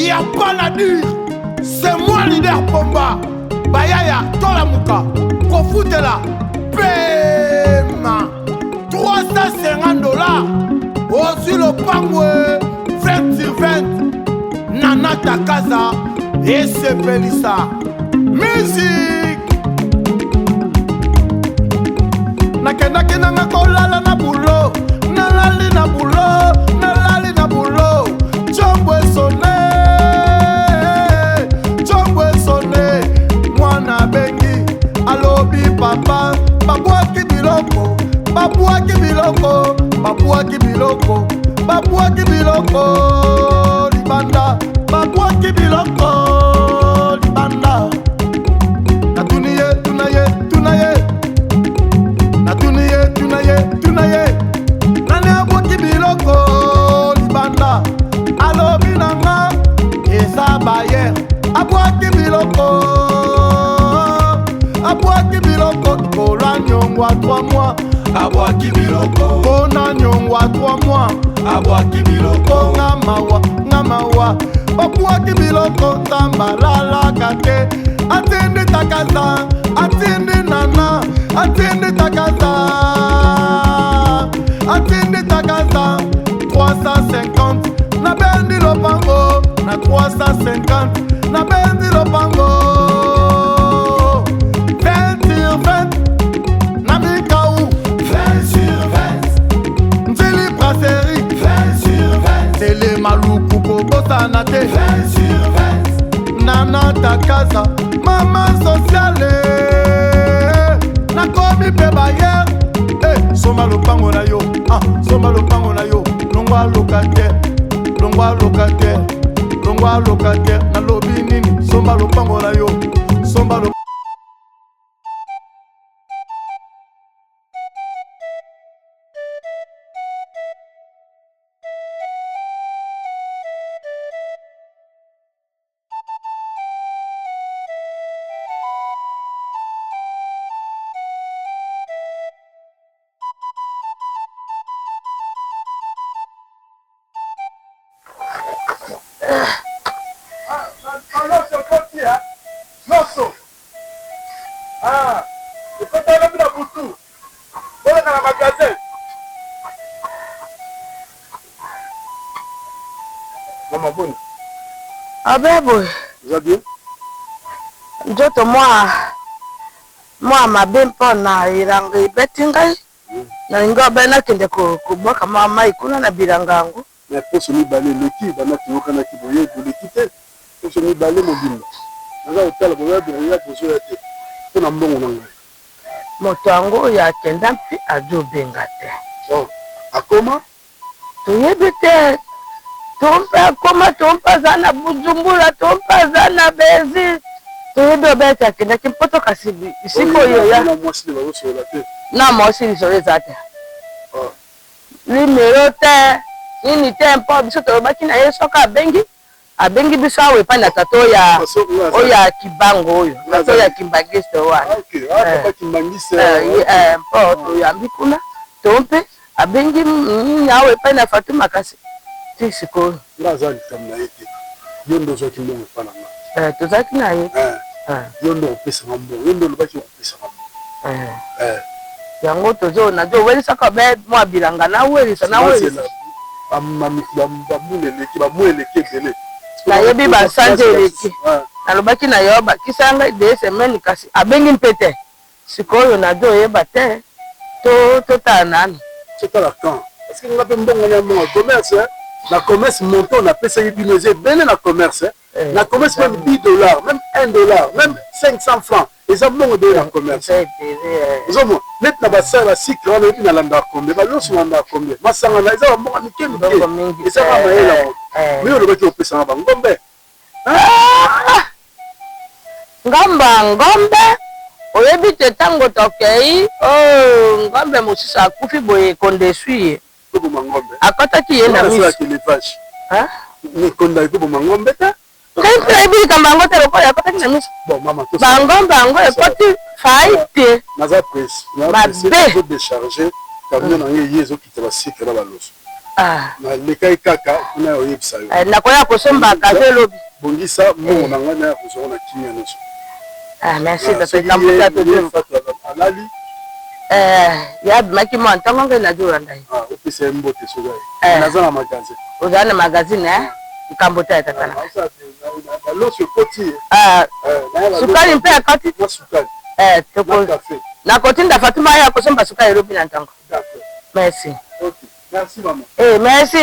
y a pas la dire. C'est moi leader Pomba. Bayaya, Tolamuka, Kofutela, Pema. 350 $. Aussi le pangwe, 20 sur 20. Nana Takaza et Sepelissa. Musique. Nakendaki nanga kolala na bulo. Nalali na bulo. Nalali na bulo. Chombo sonne. Chombo sonne. Mwana bengi. Alobi papa. Babuaki biloko. Babuaki biloko. Babuaki biloko. Babuaki biloko. Libanda. Babuaki biloko. Libanda. Natuniye, tunaye, tunaye. Natuniye, tunaye, tunaye. Nane abuaki biloko. Libanda. Alobi nanga. Eza bayer. Abuaki biloko. Abuaki biloko. Kola nyongwa 3 mois. Abuaki biloko. Kona nyongwa 3 mois. Abuaki biloko. Ngamawa, ngamawa. Abuaki biloko. Tambalala kate. Atende Takaza. Atende nana. Atende Takaza. Atende Takaza. 350. Na bendi lopango. Na 350. Na bendi lopango. 20 sur 20. Na Mikaou. 20 sur 20. Nzeli Brasserie. 20 sur 20. Tele Maluku Kobosa Nate. 20 sur 20. Nana Takaza. Mama sociale. Nakomi pe bayer. Soma lopango na yo. Soma lopango na yo. Longwa locataire. Longwa locataire. Longwa locataire. Na lobi nini. Soma lopango na yo. Soma lopango. Maman bonne. Ah ben bon. Vous allez bien? Njoto moi ma ben pona iranga ibetingai. Na ngo bena kende kuboka mama ikuna na birangangu. Mais pour se mibaler le qui bana kiyoka na kiboye pour le quitter. Pour se mibaler mobile. Naza hôtel boya biranга pour se yate. Pour na mbongo nanga. Moto ango ya kenda mpi ajo bengate. Oh, akoma? Tuyebete. Tompa koma tompa zana Bujumbura tompa zana Bezi. Tuyebe beta kenda kimpoto kasibi. Isiko yo ya. Na moi si ba so la te. Na mo si so ezate. Oh. Numéro te ini tempo biso to baki na yeso ka bengi. Abengi biso awe pa na tato ya oya kibango oyo. Tato ya kimbagisto wa. OK, papa kimbangise. Po ya bikuna. Tompe abengi nyawe pa na Fatuma kasi. Tisiko. Ngazali tamna yete. Yondo zo kimbongo pa na nga. Tozaki na yete. Yondo opesa ngambo. Yondo lobaki opesa ngambo. Yango tozo na jo welisa ka be mwa bilanga na welisa na welisa. Bamule leki bamule kebele. Na yebi ba sanje leki. Na lobaki na yoba kisanga de semaine kasi abengi mpete. Sikoyo na jo yeba te. To tanana. C'est à la quand. Est-ce que nous avons un commerce? La commerce montant, on a payé ça, il y a bien la commerce. La commerce, même $10, même $1, même 500 francs. Ils ont bon de la commerce. Ils ont maintenant, ça, la cycle, on a eu dans l'anda combien. Mais l'autre, on a combien. Ma sang, ils ont bon, ils ça va là. Mais on va dire que ça va. Ngombe. Oyebite tango tokei. Oh, ngombe musisa akufi boye kondesui. Akota ki yena misi. Hein? Ni konda iko bo mangombe ta? Kaya ibi kambango te lopo ya akota ki na misi. Bon mama to. Bango ekoti faite. Naza presse. Na presse ko décharger camion na yezo kitela sikela baloso. na lekai kaka kuna oyebisa yo nakoya kosomba kafe lobi bongisa mbongo na ngai na kozonga na kimia nyonso merci tata kambuta to alali ya bimaki mwa ntango ngai nazolanda ye opesa ye mbote soki naza na magasin ozala na magazine nkambuta ya tata loso ekoti sukali mpe akoti na sukali nakotinda Fatuma ya kosomba sukali elobi na ntango merci merci maman merci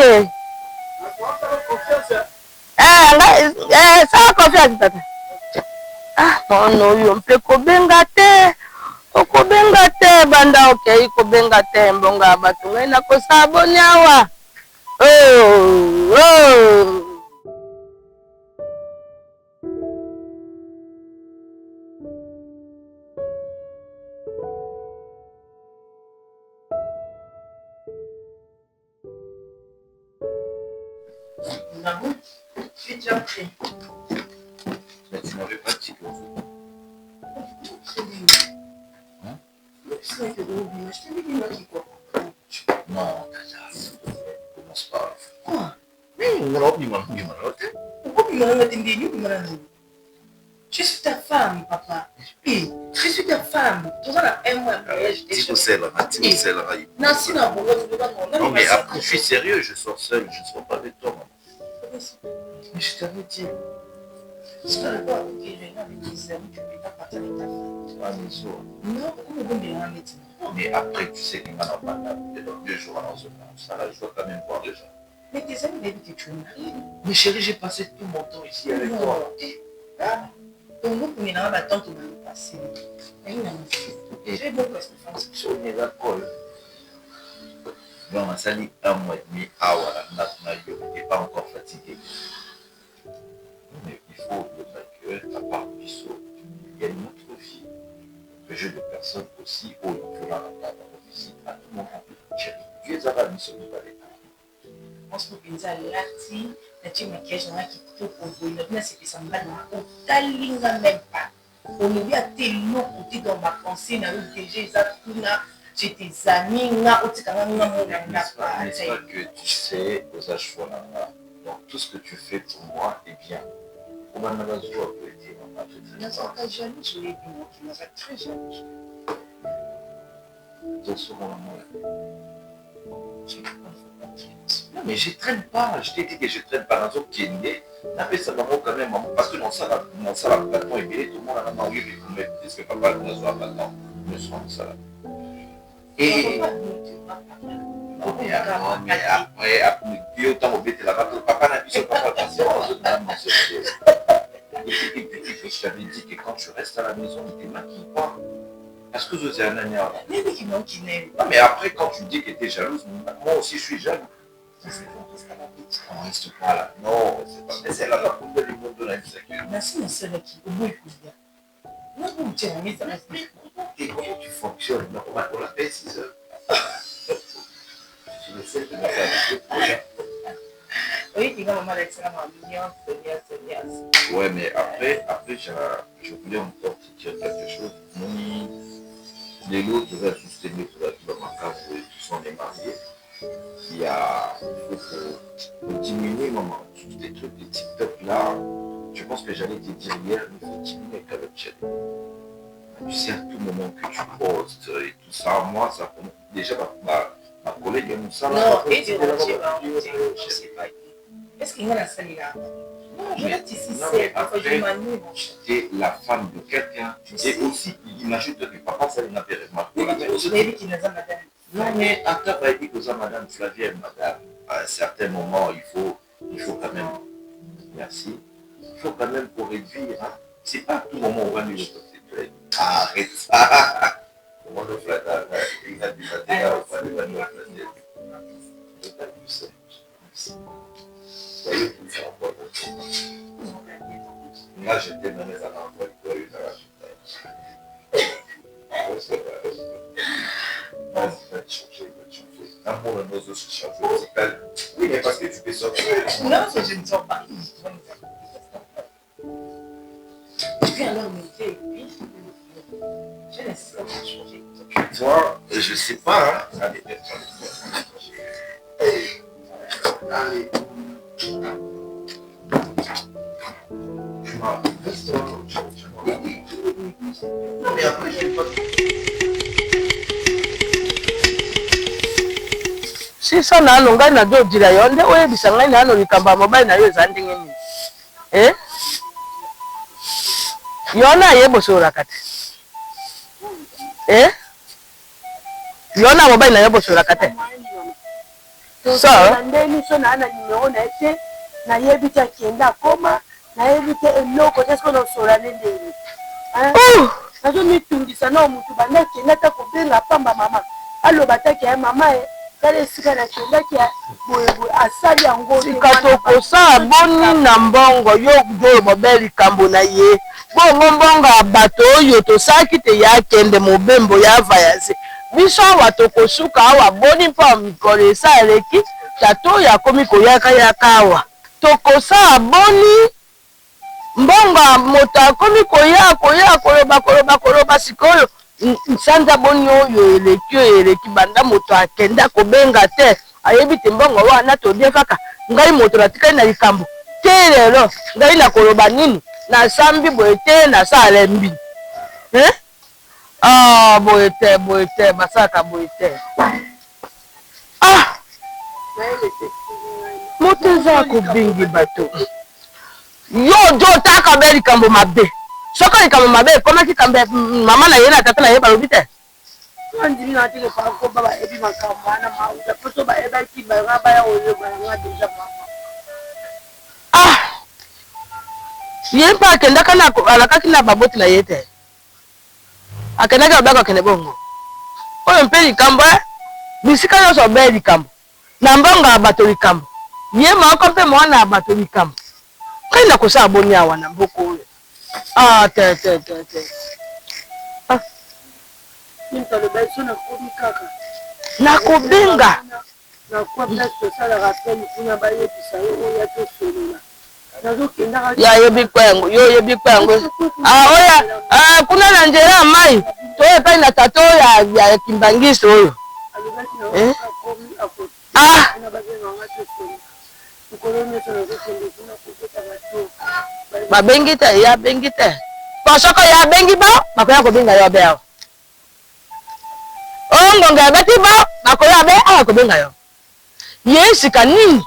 ça confiance tata mono oyo mpe kobenga te okobenga te banda okei kobenga te mbonga bato ngai nakosala boni awa Tu m'avais pas dit que non, commence pas. Quoi? Je suis ta femme, papa. Oui, je suis ta femme. Tu as un mois de mariage. Non, mais après, je suis sérieux, je sors seul, je ne sors pas avec toi, maman. Mais je t'avais dit. Si tu n'avais pas avec tes amis, tu ne peux pas partir avec ta femme. Non, mais après, tu sais que maintenant, dans 2 jours, ça, là, je dois quand même voir les gens. Mais tes amis m'ont dit que tu es marié. Mais chérie, j'ai passé tout mon temps ici avec toi. Donc, vous pouvez avoir le temps de me passer. J'ai beaucoup de on est d'accord. Bon, ça dit 1 mois et demi, je n'es pas encore fatigué. Mais il faut le que, à part Bissot, il y a une autre vie. Le jeu de personnes aussi, où il faut la rendre visite à tout moment. Chérie, tu es à la mission de balai. On se peut penser à l'artiste, tu maquillage dans qui te propose. Maintenant, c'est que ça me va dans le même pas. On est bien tellement côté dans ma pensée, dans le DG, j'ai tes amis, N'est-ce pas que tu sais, aux âges donc tout ce que tu fais pour moi est bien. Comment on a besoin de aider maman? Je ne suis pas jaloux, je l'ai dit, moi qui suis très jaloux. Non, mais je ne traîne pas. Je t'ai dit que je ne traîne pas dans un pied. N'appelle ça maman quand même. Parce que dans ça, la plateau est bien. Tout le monde a la main. Oui, mais est-ce que papa ne soit pas dedans? Nous sommes ça. Et. Non, mais après, puis autant au bête là-bas, papa n'a plus son papa. Je t'avais dit que quand tu restes à la maison, tu ne maquilles pas. Est-ce que vous avez un année? Non, mais après, quand tu dis que tu es jalouse, moi aussi je suis jaloux. On reste pas là. Non, c'est pas. Mais c'est là pour le monde de la vie. Merci, mon seul qui au bout non, vous me tirez, mais ça reste. Et comment tu fonctionnes? On l'a fait 6 heures. Je sais que tu n'as pas de oui, il va maman l'excellent ouais, mais après je voulais encore te dire quelque chose. Les lots qui restent soutenus pour ma case, qui sont les mariés. Il faut diminuer maman. Des trucs de TikTok là. Je pense que j'allais te dire hier, il faut diminuer avec le chat. Tu sais à tout moment que tu postes et tout ça, moi ça déjà ma collègue aime ça. Non, et tu je sais pas. Est-ce qu'il y a la salle là? Non, je reste ici, c'est tu es la femme de quelqu'un. Et aussi, imagine que papa, ça n'a pas remarqué. Non, mais attends, il dit que ça, madame Flavienne, madame, à un certain moment, il faut quand même, merci, il faut quand même pour réduire. Hein. C'est pas à tout moment où on va nous le arrête ça. Comment le flatter, il a du matin, on va le flatter. Je t'ai vu ça. Soyez tout ça en bonne chose. Moi, j'étais dans les alentours de toi, c'est vrai. Vas-y, va te changer, Amour, nos os se changent. Oui, mais parce que tu peux sortir. Non, je ne sors pas. Et puis alors, je laisse pas changer. Toi, je sais pas. Hein. Allez, Allez. Mais après, je ne pas. Si ça n'a pas na do dira yo nde oyebisa ngai na no likamba mobile na yo eza ndenge nini yo na yebosora kati yo na mobile na yebosora kati so ndeni so na numéro na ete na yebita kenda koma na yebita eloko esko no sora ndeni nazo mitungisa na mutu banda kenda ta kobenga pamba mama alo bataki ya mama kale sika na kenda kia boyebo asali yango sikatoko sa boni na mbongo yo do mobile kambo na ye bongo mbongo abato oyo to saki te ya kende mobembo ya vayase biso watoko suka awa boni pa mikole sa eleki tato ya komi koyaka ya kawa toko sa boni mbongo moto akomi koloba sikoyo nsanda boni oyo eleki banda moto akenda kobenga te ayebi te mbongo wana todie kaka ngai moto natikali na likambo te lelo ngai na koloba nini na sambi boye te na sala mbi boye te basaka boye te moto eza kobingi bato yo jo taka be likambo mabe soko likambo mabe ekomaki kambe mama na ye na tata na ye balobi te andimi na tele pa ko baba ebi makambo ana mauta poto ba eba ki ba ngaba ya oyo ba nga deja mama ye mpa akendaka na alakaki na baboti na ye te akendaki obako akende bongo oyo mpe likambo bisika nyonso obe likambo na mbongo abato likambo ye maoko mpe mwana abato likambo kai na kosala boni awa na mboko oyo te nakobenga yayebi kwengo yo yebi kwengo oya kuna na nzela ya mai toye pai na tato ya kimbangiso oyo babengi te yabengi te posoko yabengi ba bakoya kobenga yo be awa ngonga yabeti ba bakoya be awa kobenga yo ye sika nini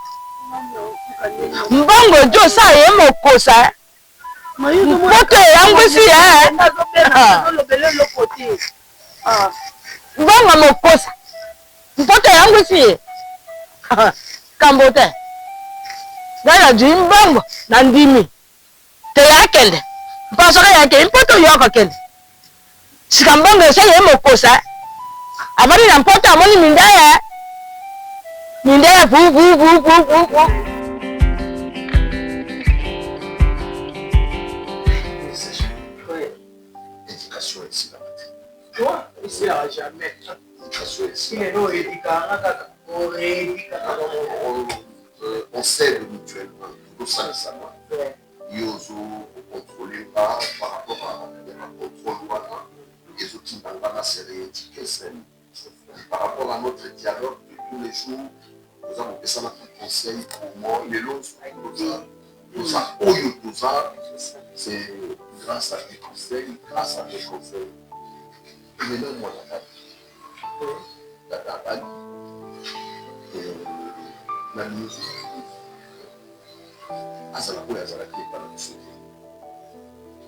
mbongo jo sa ye mokosa mpoto eyangwisi mbongo mokosa mpoto eyangwisi ye kambo te nana jui mbongo na ndimi te yakende mpasoka yakende mpoto yoko kende sika mbongo esa ye mokosa abali na mpoto amoni mindaya vu Éducation ici là. Toi, ici là, jamais. Éducation ici. Il est là, On s'aide mutuellement. Tout ça, ça va. Yozo, contrôler pas par rapport à contrôle. Les outils dans la série, par rapport à notre dialogue de tous les jours, nous avons fait ça dans le conseil pour moi. Les lots, c'est grâce à des conseils, grâce à des conseils. Mais non, moi, la musique, ça la couleur, ça la clé par la société.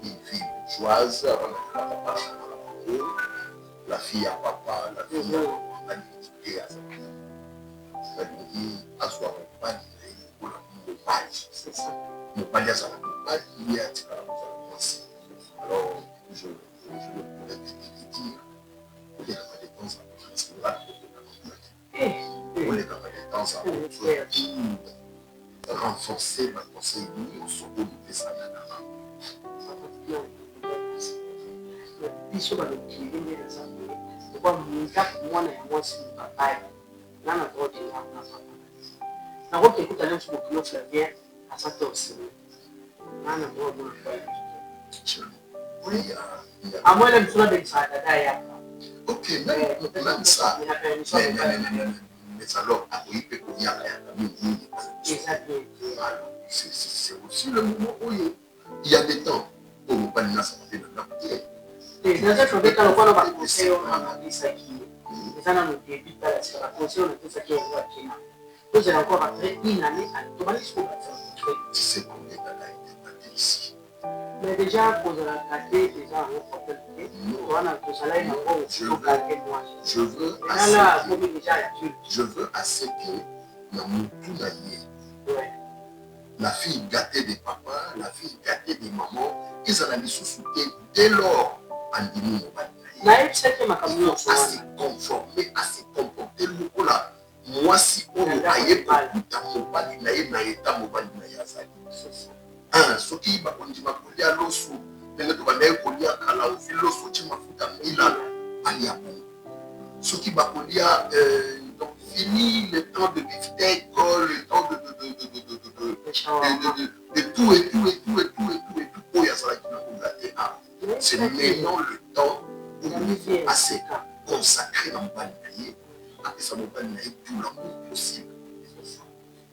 Une fille bourgeoise, la fille à papa, la fille à papa, et à sa fille. La fille à soi, mon père, mon père, c'est ça. Mon père, ça la papa, il y a des choses. Alors, je pourrais te dire, on est capable de temps à on est capable de temps à renforcer ma conseil au second de sa biso balokili nde na zambe kwa ndako mwana ya mwasi mobali nana droite na papa na roke kuta leo sur le Flavien à sa tosse nana droite na papa à moi la mission de ça dada ya ok même ça mais alors à oui peut y avoir C'est aussi le moment où il y a des temps où on pas de ça fait dans la côté. Les gens qui ont des temps on va conseiller on a dit ça qui les gens ont début par la série conseiller on a dit ça qui est roi qui vous allez encore après une année à tout le monde se faire tu sais combien d'années été ici mais déjà pour la caté déjà on peut on a tout ça là il je veux assez que dans mon tout la fille gâtée des papas, la fille gâtée des mamans, ils ont mis sous soutien dès lors en diminuant. À se conformer, à se comporter le là. Moi, si on a eu pour tout à mon bali, n'a état mon bali, n'a ce qui va continuer à coller à l'osso, mais le droit d'aller coller à la l'osso, tu m'as foutu à Milan, à Liabon. Ce qui va coller à donc fini le temps de beefsteak, le temps de tout et tout. Oh, il y a ça qui m'a combattu. C'est maintenant le temps où nous devons assez consacrer dans le panier, après ça, nous allons tout l'amour possible.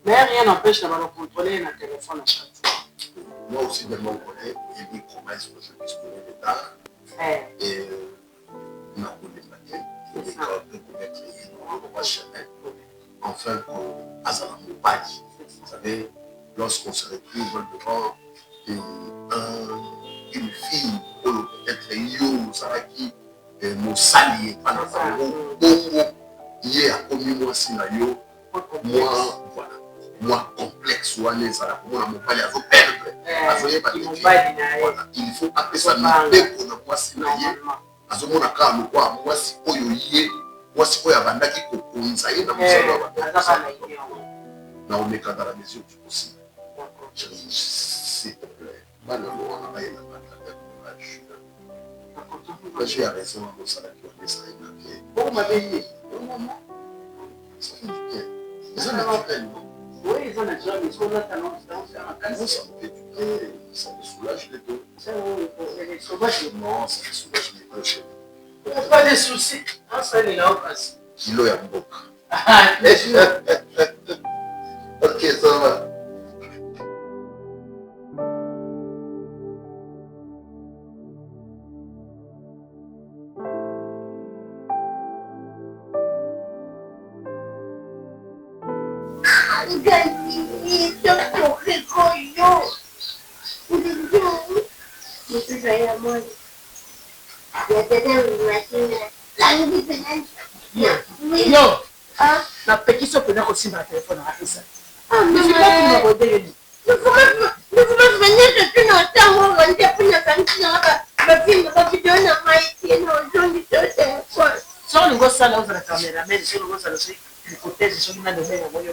Mais rien n'empêche de contrôler le téléphone à chaque fois. Moi aussi, de mon collègue, il y a des promesses que je puisse donner des dates. Et on a voulu le matin, il y a des cas de connaître le roi chemin. Enfin, à Zalamou Bali. Vous savez, lorsqu'on se retrouve devant une fille, peut-être Yo, Saraki, Moussali, hier, comme moi, Sinayo, moi, voilà, moi, complexe, moi, mon père, il faut appeler ça, moi, Sinayo, moi, si moi, si vous avez un qui conseille, dans le cas de la mesure du possible. S'il te plaît, j'ai raison à ça qui va laisser un papier. Oh, ma belle, ça fait du bien. Ils ont naturel, non? Oui, ils ont naturel, mais ils sont là, ça me fait du bien, ça me soulage les deux. Ça me soulage les deux. Non, ça me soulage les deux chez nous. Il n'y a pas de soucis. Ça, il est là, on passe. Kilo ya mboka. Ah, bien sûr. Ok, ça va. Yo, na pekiso pena kosimba téléphone à ça. Ah, mais je vais pas vous demander. Vous pouvez venir de tout notre temps, on va dire pour la famille, va film, va vidéo, na maïti, na aujourd'hui sur téléphone. Sur le gros salon de la caméra, mais sur le gros salon, c'est l'hypothèse, sur le même moyen.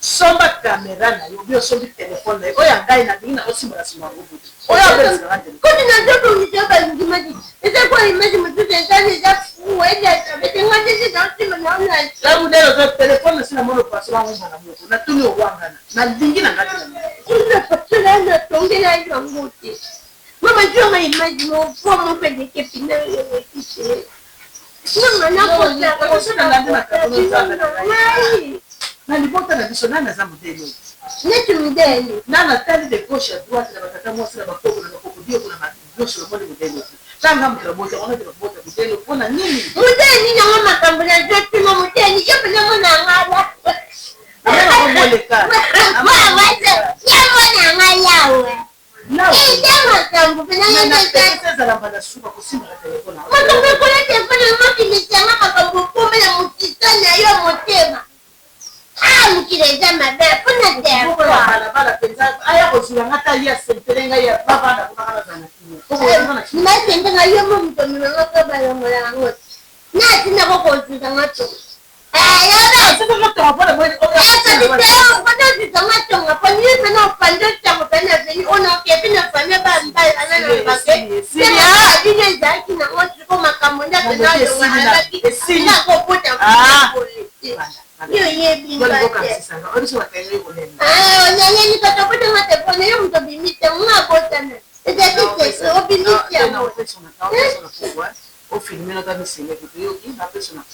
Somba caméra na yo bio sombi téléphone na oya ngai na dinga osimba sima ngobu oya besa ngate ko dina ndoto njoba ngimadi ese ko image mutu tentani za fuenda tabete ngate za sima na online la udelo za téléphone sina mono paso la ngoma na moko na tuni owangana na dingi na ngate na ile patula na tongela yo ngote mama jo ma image mo fo mo pede ke pina yo kise mama na ko na ngate na kato za na na libota na biso nana za modele neti modele nana tali de gauche à droite na batata mwasi na bakoko na bakoko dio kuna gauche na modele tanga mkira moja ona de bakoko modele kuna nini modele ni na makambo na jote mo modele yepo na mona ngala na ngoleka mama yepo na ngala we na makambo pena na pesa za bana suka kusimba telefoni makambo kuna telefoni maki ni changa makambo pombe na mutitana yo motema ah mukireza mabe kuna tempo bala penza aya kozula ngata ya senterenga ya baba na kuna kana sana na sentenga yo mumto minoka bala mola ngoti na tina kozula ngato yo ba sito ngato bala mola kana ngato ngapo ni mena pande tango pena veni ona ke pina famia ba mbali ana na bake siya dine zaki na ngoti ko makamonda pena yo ngala sina ko puta yo yebi ngati oriso watenge kunene nyanya ni katopote matepone yo mto bimite ngabotana ezakite obimite no persona kwa o filme no da misile que eu e na persona kwa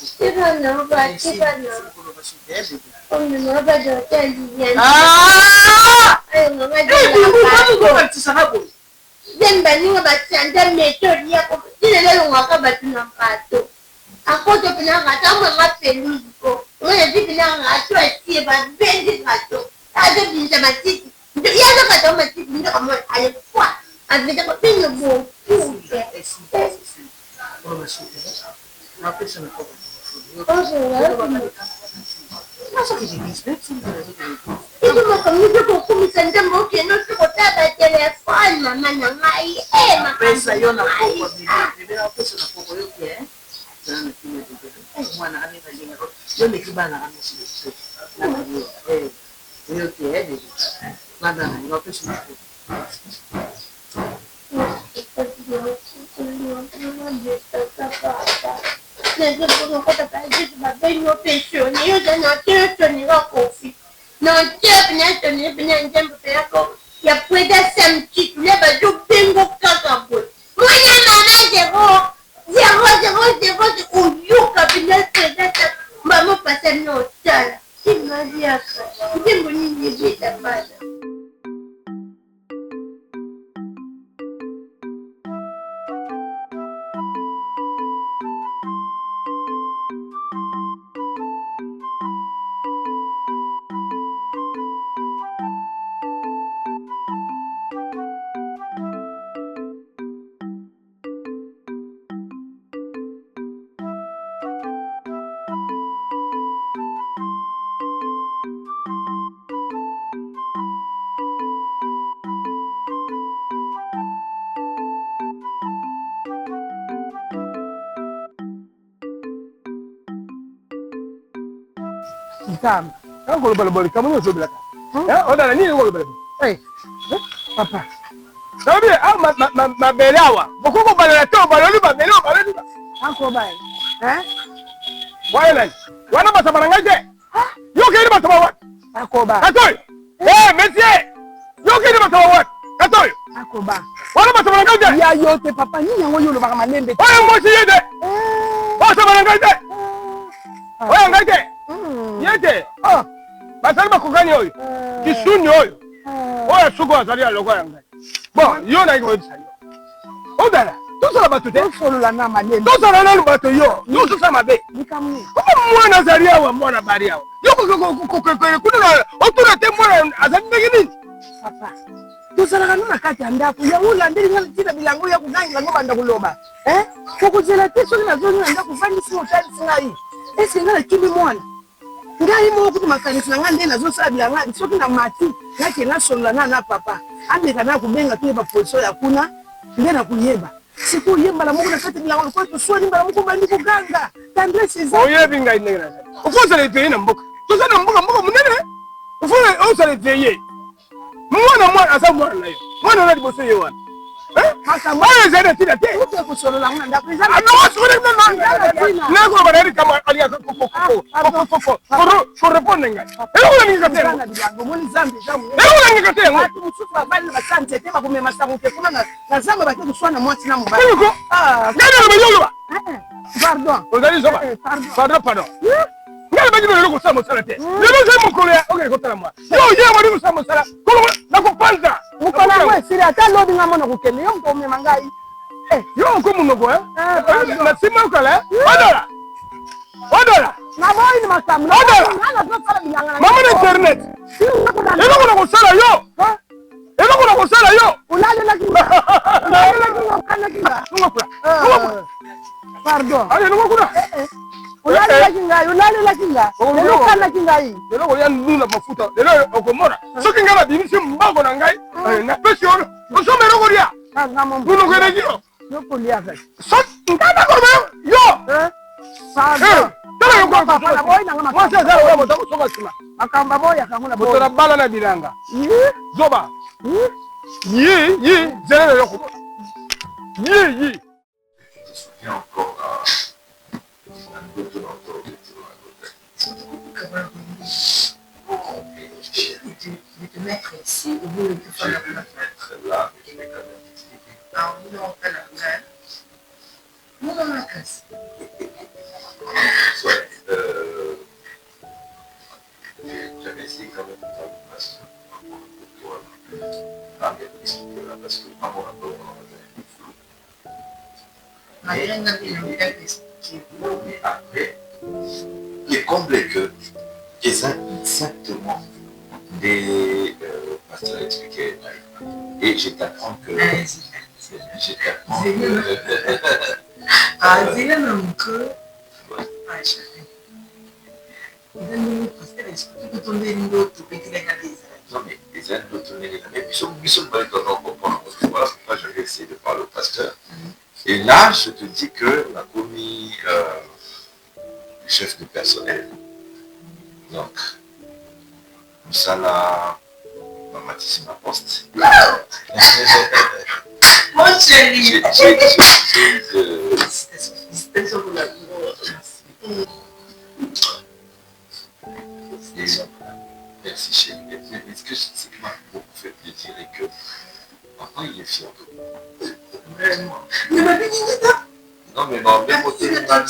Sam, kamu kalau balik kamu nyusul belakang. Ya, udah ini kalau balik. Papa. Tapi mabelewa. Boko balala to baloli mabelewa baloli. Ako bai. Wala. Wana basa barangaje. Yo kiri basa bawa. Ako ba. Katoy. Monsieur. Yo kiri basa bawa. Katoy. Ako ba. Wana basa barangaje. Ya yote papa ni yango yolo baka manembe. Oyo mosi yede. Basa barangaje. Oyo ngaje. Yete, basali bakokani oyo, kisuni oyo, oyo suko azali aloko yangai. Bon, yo na iko ebisa yo. Odala, tosala bato te. Tosolola na manene. Tosala na bato yo, yo tosala mabe. Nikamu. Mwana azali awa, mwana bari awa. Yo kuna otuna te mwana azali ndenge. Papa, tosala na kati ya ndako, ya ulandeli ngala tina bilango ya kugangira ngo banda kuloba. Kokuzela te soki na zoni na ndako fandi si motali singai. Ese ngala kimi mwana. Ngai mo kuti makanisi na ngande na zosala bilanga soki na mati nake na sonla na papa ameka na kubenga tu ba position ya kuna ngena kuyeba siku yemba la mungu na kati bilanga kwa tu swali mbala mungu bandi kuganga tandre siza oyebi ngai ndengena ufosa le teye na mboka tosa na mboka munene ufole osale teye mwana asa mwana nayo mwana na diboso yewa haka mwana zede tida te uko kusolola ngana ndapriza na wasole na nako barari kama aliya ko répondre ngai ela ninga te ngo moni zambi jamu ela ninga te ngo atu musufa bali basante te bakume masango te kuna na zamba bake kuswana mwati na mubali ngana na bayolo pardon odali zoba pardon ngana baji no ko samo sala te lelo je mukolo ya okay ko tala mwa yo ye wali ko samo sala ko na ko panza ukona mwe siri ata lodi ngamona ko kele yo ko me mangai yo ko munoko na sima ukala odola na boy ni masamu odola mama na internet elo kuna kusala yo elo kuna kusala yo ulale la kinga kana kinga ngokula pardon ale ngokula ulale la kinga elo kana kinga hii elo ko ya nuna mafuta elo okomora soki ngala binisi mbago na ngai na pesi ono osome elo ko dia nuno ko regio yo ko lia kai so ngada ko yo pardon tala yo kwa papa boy na ngama mwasa zaro wa motako soka sima akamba boy akanguna boy motora bala na bilanga zoba yi zere yo ko yi je me souviens encore un autre encore de te mettre ici au bout de je vais me mettre là et je vais quand même t'expliquer non dans la classe parce que parce que par rapport à mais après, le comble est que exactement des pasteurs expliquaient et je t'apprends que non, mais les aides d'autres mais voilà pourquoi je vais essayer de parler au pasteur. Et là, je te dis que la commis le chef de personnel, donc, ça là, ma poste. Mon chéri, merci chérie. Mais ce qui m'a beaucoup fait plaisir est que papa il est fier de moi. Vraiment. Non mais non, même au téléphone,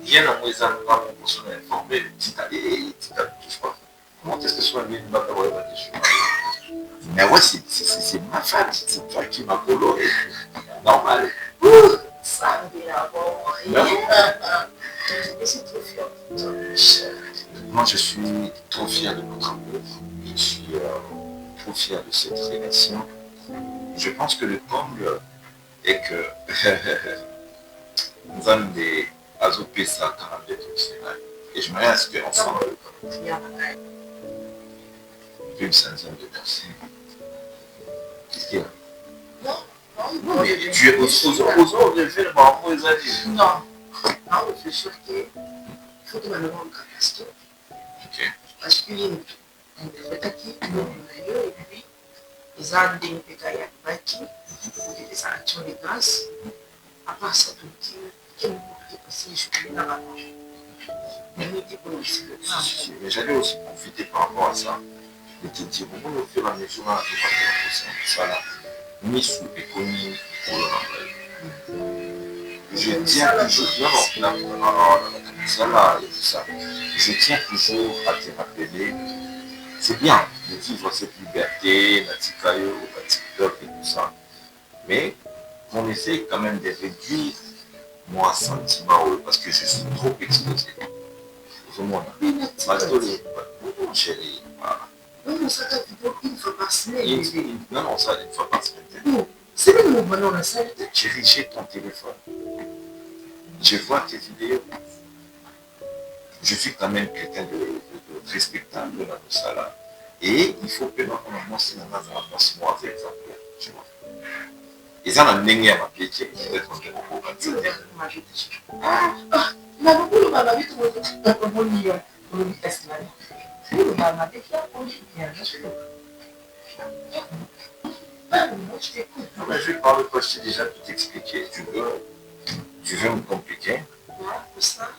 bien à moi ça me va pour son informé, petit à petit, touche pas. Comment est-ce que soit bien une bataille mais ouais, c'est ma femme, c'est toi qui m'as coloré. Normal. ça me vient je suis trop fière de toi, moi, je suis trop fier de notre amour. Je suis trop fier de cette relation. Je pense que le comble est que nous avons des azopesa 42 au Sénégal. Et je me dis à ce qu'ensemble, plus de 500 de personnes. Qu'est-ce qu'il y a? Non, mais tu es aux ordres de faire par rapport aux avis. Non, je suis sûre qu'il faut que je me rende compte. Ok. Parce qu'il y a une fête qui est et puis ils ont des pécailles à bâti pour que des actions de grâce. À part ça, tout qui est passé, je suis dans la manche. Mais j'allais aussi profiter par rapport à ça et te dire, au fur et à mesure, on a ça là, Missou et Koni, je tiens toujours, je tiens toujours à te rappeler, c'est bien de vivre cette liberté, la tikayo, la TikTok et tout ça, mais on essaie quand même de réduire mon sentiment parce que je suis trop exposé. Non, chérie. Non, ça t'a dit une fois par semaine. Non, ça, une fois par semaine. C'est même mon bonheur, la salle. Chérie, j'ai ton téléphone. Je vois tes vidéos. Je suis quand même quelqu'un de respectable dans tout ça là. Et il faut que normalement, c'est dans la pense moi avec exemple. Tu vois. Et ça, on a une à ma pied qui est peut-être un peu beaucoup. Na bubulu baba bitu boliyo olubitasimani bulu baba bekia olivier non mais je vais parler quoi, je t'ai déjà tout expliqué. Tu veux me compliquer? pour ça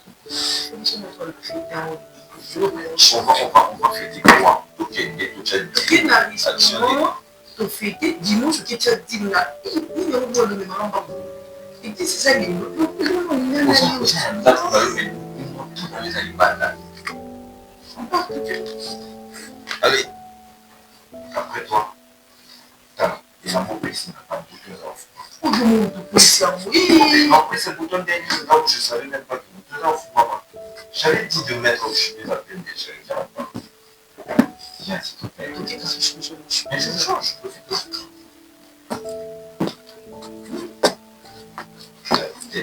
on va fêter quoi? Ok, et tout ça to fêter dimanche que tu as dit là il y a un le même et c'est ça qui allez, après toi, ils ont compris ici, après ce bouton dernier, là où je ne savais même pas que vous tenez en fou, maman. J'avais dit de mettre au chimie la peine des chéris. Viens, s'il te plaît. Mais je change, je peux faire.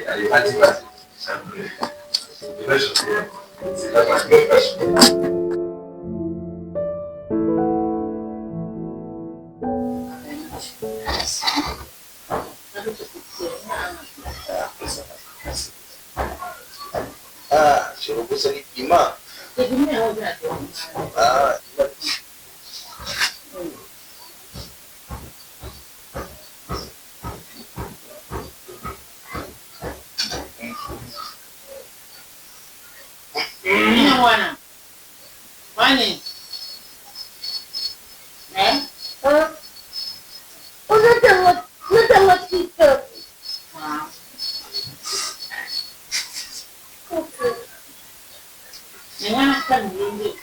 Allez, vas-y. Ça me plaît. C'est là, ah, je repose avec Pima. Ah, Wana. Wani. Eh? Unataka TikTok. Ni wana kwa nini?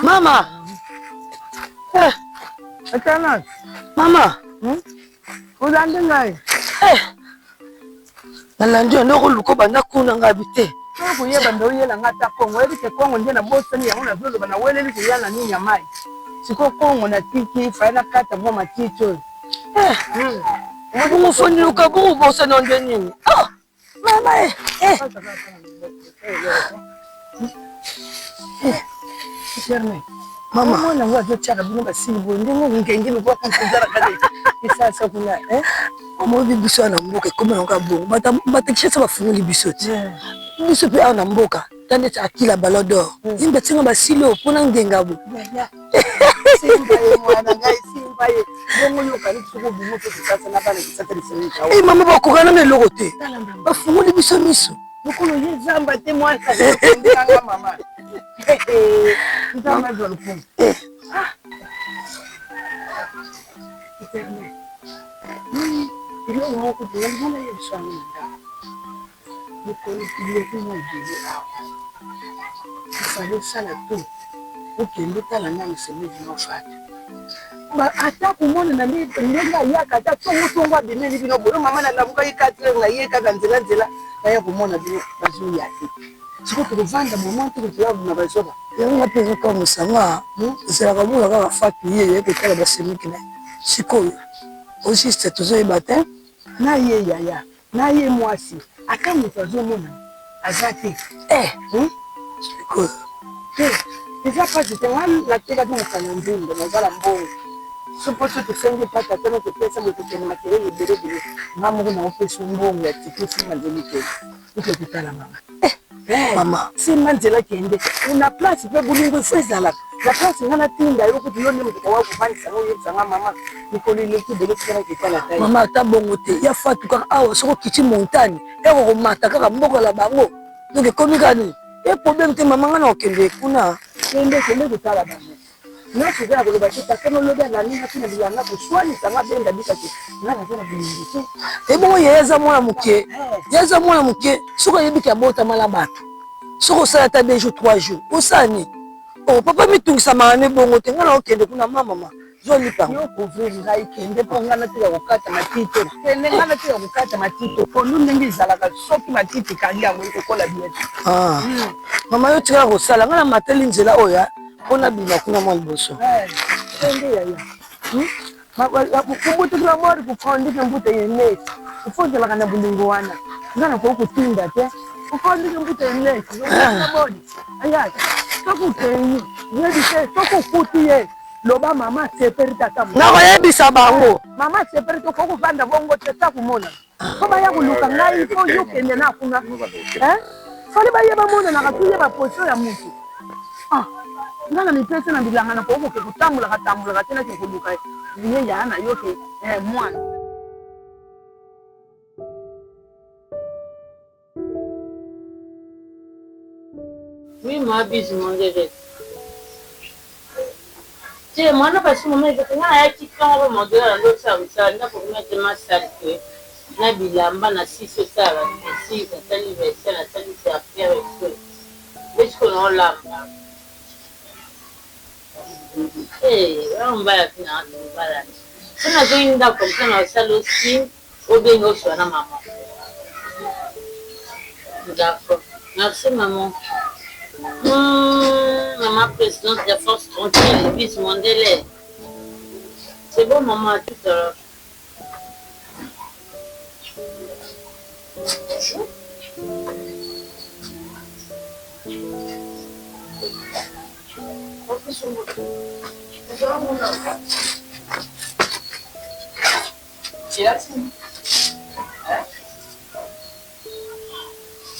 Mama. Atana. Mama. Uzande ngai. Nalandi ndoko luko banda kuna ngabite. Ko yeba ndo yela ngata Kongo. Ebi ke Kongo nje na bosani yango na zolo bana weleli ke yana ni nyamai. Siko Kongo na tiki faina kata mo maticho. Ngo foni luka bo bosa nonde nini? Ah. Mama Mama, mwana wangu achaka bino basibu ndingo ngenge kwa kunzara kale. Isasa kuna Omobi biso na mboka koma nga bongo. Batakisha bafunguli biso ti. Biso pe ana mboka. Tande ta akila balodo. Imba tinga basilo pona ngenga bo. Simba ye mwana ngai simba ye. Bongo yo kali tsoko bimo to tsatsa na bana tsatsa liseni chawo. Mama ba kokana me logo te. Bafunguli biso miso. Mukolo ye zamba te mwana ndanga mama. Nzamba zo lupu. Ile moko tu ngana ye shani nda. Mukolo ile kuma jiji awo. Sasa sana tu. Ukende tala na msemeji no fata. Ba ata kumona na mimi ndenga yaka ata tongo bimeni bino bolo mama na labuka ikatire na yeka kanzela nzela na ya kumona bino bazu yaki. Siko tukuvanda moment tukuyabu na bazoba. Yanga peza kwa musanga. Zela kabula kaka fatu ye ke kala basemiki na. Siko aussi c'est toujours le matin. Na ye yaya, na ye mwasi. Ata mutazo mona. Azati. Siko. Eza pasi tengani la teka tu mkanambindo na zala mbongo. Supo tu tusenge pata tena kupesa mtukeni makelele bere bere. Mama kuna ofisi mbongo ya tikisi manzelike. Uke kutala mama. Mama. Si manzela kende. Una place pe bulingo fezala. La place ngana tinda yoko tuyone mtuka wako fani sango yetsanga mama. Nikoli letu bere kutala kitala tai. Mama ta bongo te. Ya fatu kaka awa soko kiti montagne. Eko komata kaka mboko la bango. Donc komi kani. E problème te mama ngana okende kuna. Kende kutala bango. Na kuja kuloba kita kama loga na nini hakuna bilanga kuswali sanga benda bikati. Na kana bilingi. E bongo yeza mwana muke. Yeza mwana muke. Soko yebika bota mala bato. Soko sala ta 2 jours 3 jours. Osani. Oh papa mitungisa maane bongo te ngana okende kuna mama. Zoli pa. Yo couvrir ngai kende po ngana te yakukata matito. Kende ngana te yakukata matito. Ko nundengi zalaka soki matiti kali yango ikokola bietu. Mama yo tika ko sala ngana mateli nzela oya. Ona bina kuna mwa liboso. Kende yaya. Kubutu kula mori kukondika mbuta yenesi. Kufonjela kana bulingo wana. Ngana ko kutinda te. Kukondika mbuta yenesi. Ngana mori. Aya. Soko kenyi. Yedi se soko kuti ye. Loba mama seperi tata. Na koyebisa bango. Mama seperi to ko kuvanda bongo teta kumona. Ko ba ya kuluka ngai ko yo kende na kuna. Fali ba yeba mona na katuye ba posho ya mutu. Ngana ni pesa na bilanga na ko kutambula katambula tena kikuluka. Niye yana yoke mwana. Oui, moi, bisous, mon bébé. Tu sais, moi, je passe mon mec, je suis un petit peu en remontant dans l'autre service, je vais mettre ma salle. Na bilamba na sisi sala si katali version na tali c'est affaire est-ce qu'on l'a on va la finir voilà ça na une date comme ça na salle aussi au bien au soir na maman d'accord merci maman maman présidente de force tranquille bis mon délai c'est bon maman à tout à l'heure. Bonjour.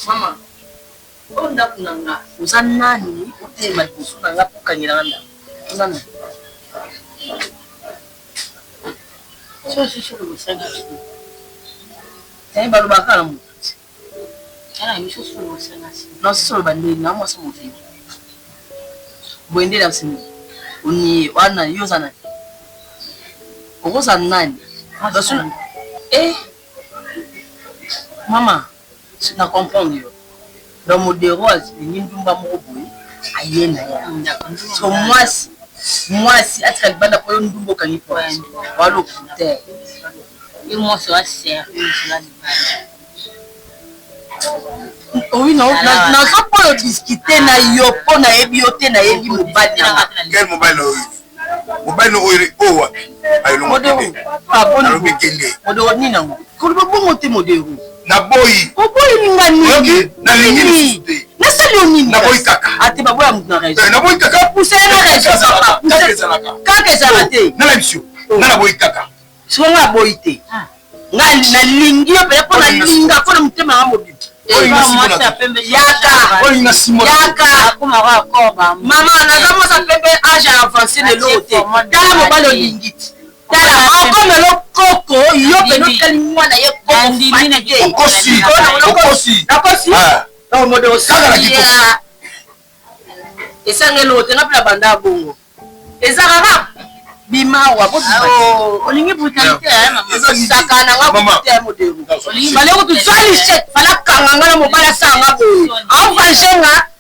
Mama, onda kunanga uzanani utema kusuna ngapo kanyiranda. Uzana. Sio kusanga. Tani balu bakala mu. Ana misho sio kusanga. No sio bandeli na mo sio mfini. Boendela sini. Uni wana yoza nani? Ogoza nani? Basu Maman, je ne comprends pas. Dans mon déro, il y a une dumba moboui. Aïe, so moi, si à travers bande pour une dumbo canipo, voilà le putain. Et moi, ça va servir. Oui, non, n'a pas discuter na yopo na ebiote na ebi mobile. Quel mobile? Mobile oh ayo modelo ah bon modelo ni nango ko bongo te modelo na boy o boy ngani na lingini na sali nini na boy kaka ati baboya mutuna rejo na boy kaka pousser na rejo kaka salate na la mission na boy kaka so nga boy te nga na lingi yo pe na linga ko na mutema nga mobile Maman, on a fait âge avancé de l'autre. Dans le bal lingit. Dans la comme le coco, il y a une calimouana et un mode et ça n'est l'autre, n'a pas la bande à bongo. Et ça va. Bima wa olingi brutalité sakana nga brutalité modelo bale ko tsali set fala kanganga na mobala sanga boy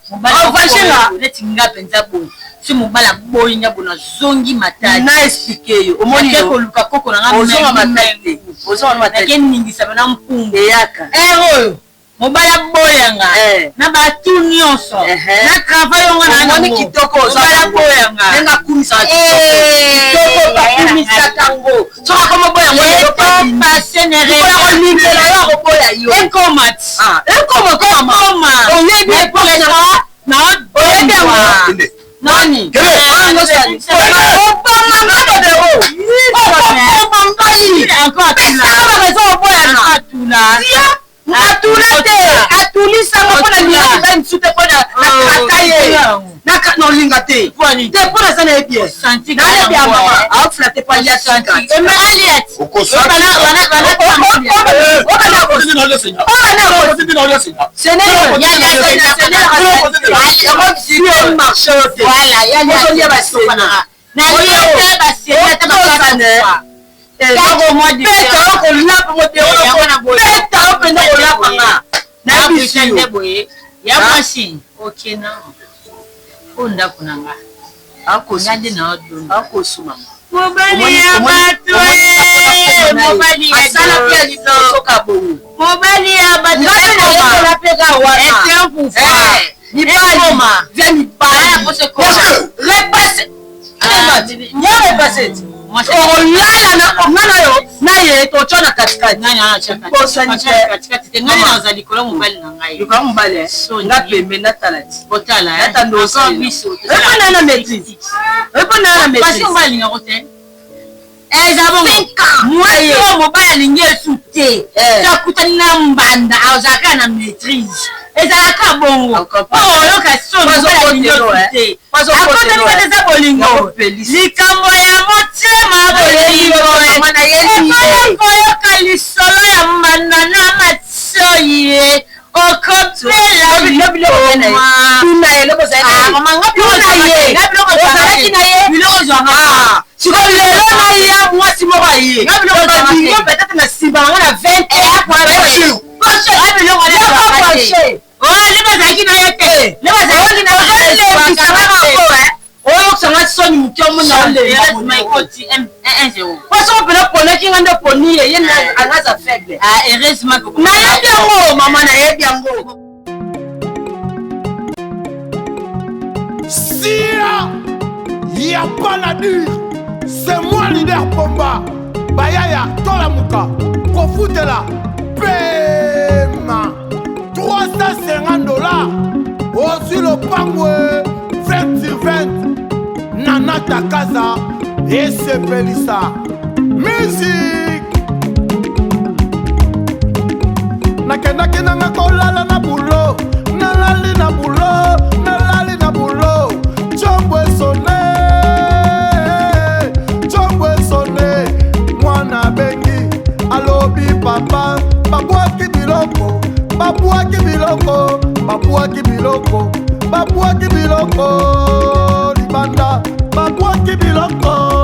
envagenga letinga penza boy si mobala boy nya bona zongi matadi na expliquer yo omoni ko luka koko na nga ozonga matadi ozonga matadi ken ningisa na mpunge yaka oyo mobala boyanga na batu nyonso na travail onga na ngoni kitoko mobala boyanga nenga kumisa kitoko ba kumisa tango soka kama boyanga yo passer ne re libela yo boya yo enkomat enkoma onyebi epona na oyebi nani ngo sali atulisa ngopona linga nsute pona nakakaye nalinga te pona sana ebie na ebia mama aflate pa ya sanka eme aliet ya machine okay na onda kunanga ako nyande na odu ako suma mobali ya batu mobali ya sala pia lisoka bongo mobali ya batu na pega wana et un pouvoir ni pas vient ni pas pour se repasser repasser olala na omana yo na ye to chona katikati nani anacheka katikati ngani naza likolo mobali na ngai likolo mobali nga pembe na talati otala hata ndo so biso epona na maîtrise parce mobali nga rote ezabongo moi mobali alingi esute takutani na mbanda azaka na maîtrise ezalaka bongo oyoka sonte akoteleza bolingo likambo ya motema bolingokoyoka lisolo ya mbanda na matsoye sikolelo na ye mwasi moko aye peut-être na sibanga na 20 lebazalaki na ye te oyo sanga soni muke omona poso pena ponaki nga nde poni ye ye anaza faible nayebi yango mama nayebi yango Sia, y a pas la dure. C'est moi leader Pomba. Bayaya, Tolamuka, Kofutela, Pema. $350. Aussi le pangwe, 20 sur 20. Nana Takaza et Sepelissa. Musique. Nakenda kena kolala na bulo. Nalali na bulo. Nalali na bulo. Chomwe sonne. Mwana bengi. Alobi papa. Babuaki biloko. Babuaki biloko. Babuaki biloko. Babuaki biloko. Libanda. Babuaki biloko.